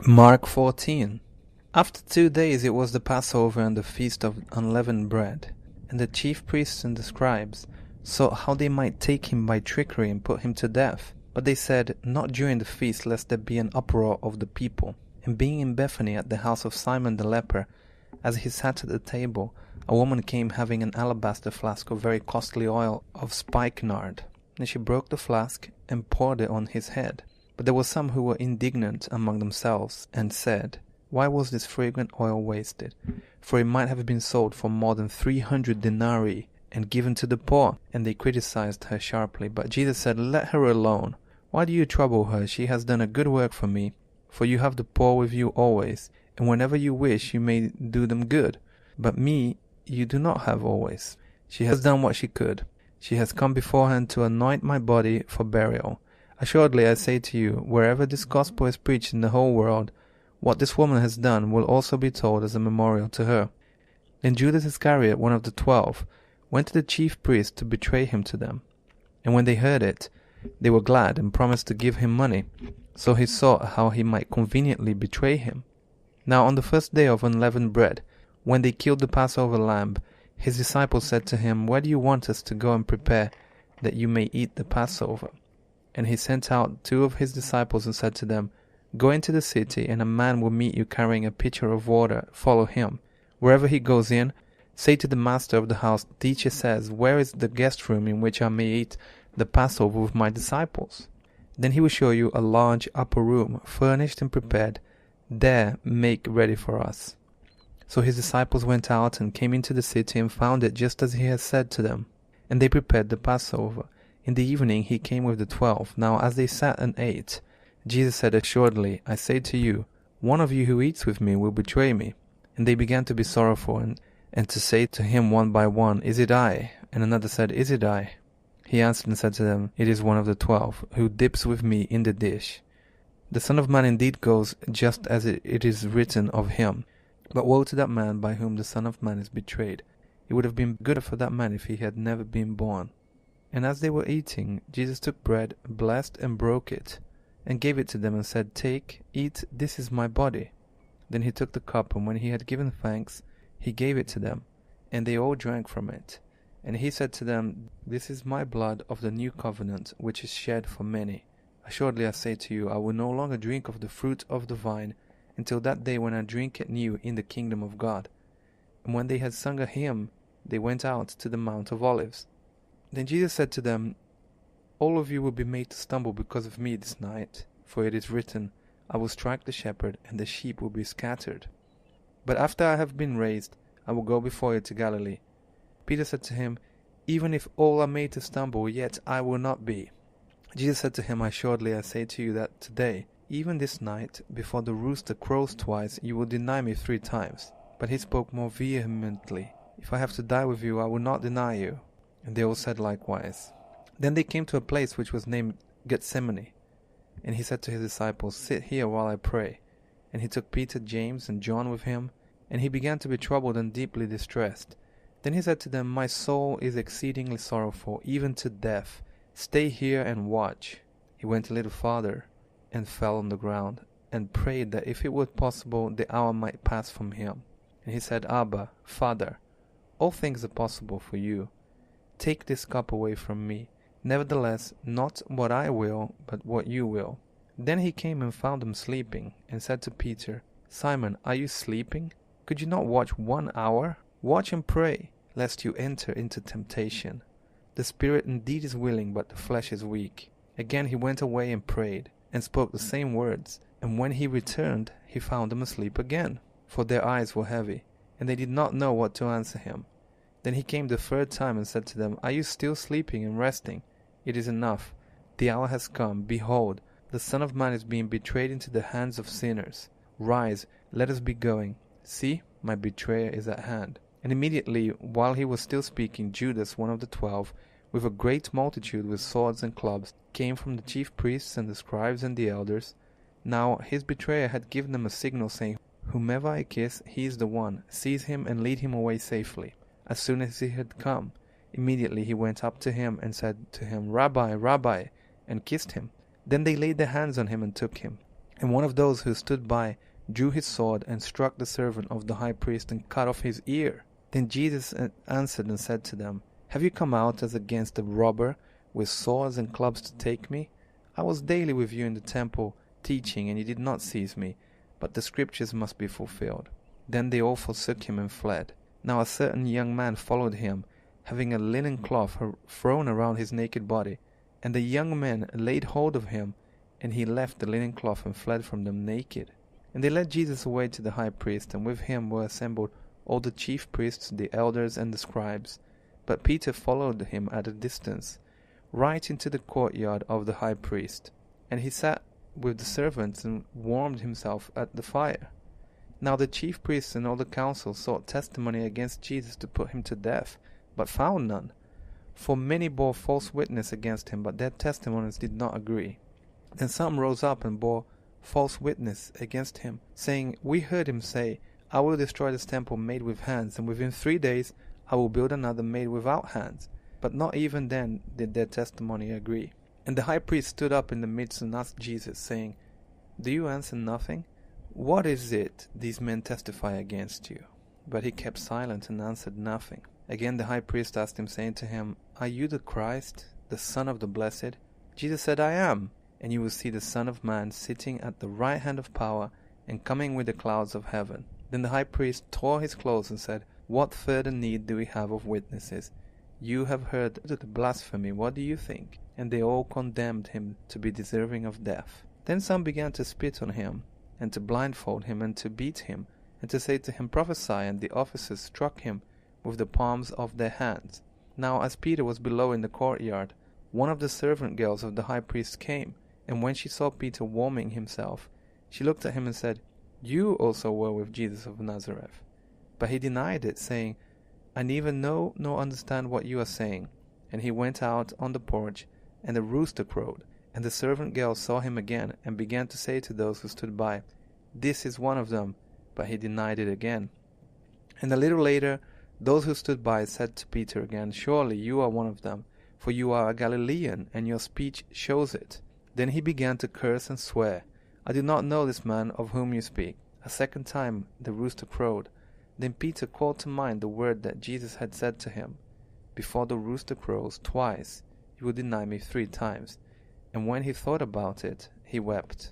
Mark 14. After 2 days it was the Passover and the Feast of Unleavened Bread. And the chief priests and the scribes sought how they might take him by trickery and put him to death. But they said, Not during the feast, lest there be an uproar of the people. And being in Bethany at the house of Simon the leper, as he sat at the table, a woman came having an alabaster flask of very costly oil of spikenard. And she broke the flask and poured it on his head. But there were some who were indignant among themselves, and said, Why was this fragrant oil wasted? For it might have been sold for more than 300 denarii, and given to the poor. And they criticized her sharply. But Jesus said, Let her alone. Why do you trouble her? She has done a good work for me. For you have the poor with you always, and whenever you wish you may do them good. But me you do not have always. She has done what she could. She has come beforehand to anoint my body for burial. Assuredly I say to you, wherever this gospel is preached in the whole world, what this woman has done will also be told as a memorial to her. Then Judas Iscariot, one of the 12, went to the chief priests to betray him to them. And when they heard it, they were glad and promised to give him money. So he sought how he might conveniently betray him. Now on the first day of unleavened bread, when they killed the Passover lamb, his disciples said to him, Where do you want us to go and prepare, that you may eat the Passover? And he sent out 2 of his disciples and said to them, Go into the city, and a man will meet you carrying a pitcher of water. Follow him. Wherever he goes in, say to the master of the house, The teacher says, Where is the guest room in which I may eat the Passover with my disciples? Then he will show you a large upper room, furnished and prepared. There make ready for us. So his disciples went out and came into the city and found it just as he had said to them. And they prepared the Passover. In the evening he came with the 12. Now as they sat and ate, Jesus said, Assuredly, I say to you, one of you who eats with me will betray me. And they began to be sorrowful, and to say to him one by one, Is it I? And another said, Is it I? He answered and said to them, It is one of the 12, who dips with me in the dish. The Son of Man indeed goes just as it is written of him. But woe to that man by whom the Son of Man is betrayed. It would have been good for that man if he had never been born. And as they were eating, Jesus took bread, blessed and broke it, and gave it to them and said, Take, eat, this is my body. Then he took the cup, and when he had given thanks, he gave it to them, and they all drank from it. And he said to them, This is my blood of the new covenant, which is shed for many. Assuredly I say to you, I will no longer drink of the fruit of the vine, until that day when I drink it new in the kingdom of God. And when they had sung a hymn, they went out to the Mount of Olives. Then Jesus said to them, All of you will be made to stumble because of me this night, for it is written, I will strike the shepherd, and the sheep will be scattered. But after I have been raised, I will go before you to Galilee. Peter said to him, Even if all are made to stumble, yet I will not be. Jesus said to him, Assuredly I say to you that today, even this night, before the rooster crows twice, you will deny me 3 times. But he spoke more vehemently, If I have to die with you, I will not deny you. And they all said likewise. Then they came to a place which was named Gethsemane. And he said to his disciples, Sit here while I pray. And he took Peter, James, and John with him, and he began to be troubled and deeply distressed. Then he said to them, My soul is exceedingly sorrowful, even to death. Stay here and watch. He went a little farther, and fell on the ground, and prayed that if it were possible, the hour might pass from him. And he said, Abba, Father, all things are possible for you. Take this cup away from me. Nevertheless, not what I will, but what you will. Then he came and found them sleeping, and said to Peter, Simon, are you sleeping? Could you not watch 1 hour? Watch and pray, lest you enter into temptation. The spirit indeed is willing, but the flesh is weak. Again he went away and prayed, and spoke the same words. And when he returned, he found them asleep again, for their eyes were heavy, and they did not know what to answer him. Then he came the 3rd time and said to them, Are you still sleeping and resting? It is enough. The hour has come. Behold, the Son of Man is being betrayed into the hands of sinners. Rise, let us be going. See, my betrayer is at hand. And immediately, while he was still speaking, Judas, one of the 12, with a great multitude with swords and clubs, came from the chief priests and the scribes and the elders. Now his betrayer had given them a signal, saying, Whomever I kiss, he is the one. Seize him and lead him away safely. As soon as he had come, immediately he went up to him and said to him, Rabbi, Rabbi, and kissed him. Then they laid their hands on him and took him. And one of those who stood by drew his sword and struck the servant of the high priest and cut off his ear. Then Jesus answered and said to them, Have you come out as against a robber with swords and clubs to take me? I was daily with you in the temple teaching, and you did not seize me, but the scriptures must be fulfilled. Then they all forsook him and fled. Now a certain young man followed him, having a linen cloth thrown around his naked body. And the young men laid hold of him, and he left the linen cloth and fled from them naked. And they led Jesus away to the high priest, and with him were assembled all the chief priests, the elders, and the scribes. But Peter followed him at a distance, right into the courtyard of the high priest. And he sat with the servants and warmed himself at the fire. Now the chief priests and all the council sought testimony against Jesus to put him to death, but found none. For many bore false witness against him, but their testimonies did not agree. Then some rose up and bore false witness against him, saying, We heard him say, I will destroy this temple made with hands, and within 3 days I will build another made without hands. But not even then did their testimony agree. And the high priest stood up in the midst and asked Jesus, saying, Do you answer nothing? What is it these men testify against you? But he kept silent and answered nothing. Again the high priest asked him, saying to him, Are you the Christ, the Son of the Blessed? Jesus said, I am. And you will see the Son of Man sitting at the right hand of power and coming with the clouds of heaven. Then the high priest tore his clothes and said, What further need do we have of witnesses? You have heard the blasphemy. What do you think? And they all condemned him to be deserving of death. Then some began to spit on him, and to blindfold him, and to beat him, and to say to him, Prophesy. And the officers struck him with the palms of their hands. Now as Peter was below in the courtyard, one of the servant girls of the high priest came, and when she saw Peter warming himself, she looked at him and said, You also were with Jesus of Nazareth. But he denied it, saying, I neither know nor understand what you are saying. And he went out on the porch, and a rooster crowed. And the servant girl saw him again, and began to say to those who stood by, This is one of them. But he denied it again. And a little later, those who stood by said to Peter again, Surely you are one of them, for you are a Galilean, and your speech shows it. Then he began to curse and swear, I do not know this man of whom you speak. A second time the rooster crowed. Then Peter called to mind the word that Jesus had said to him, Before the rooster crows twice, you will deny me 3 times. And when he thought about it, he wept.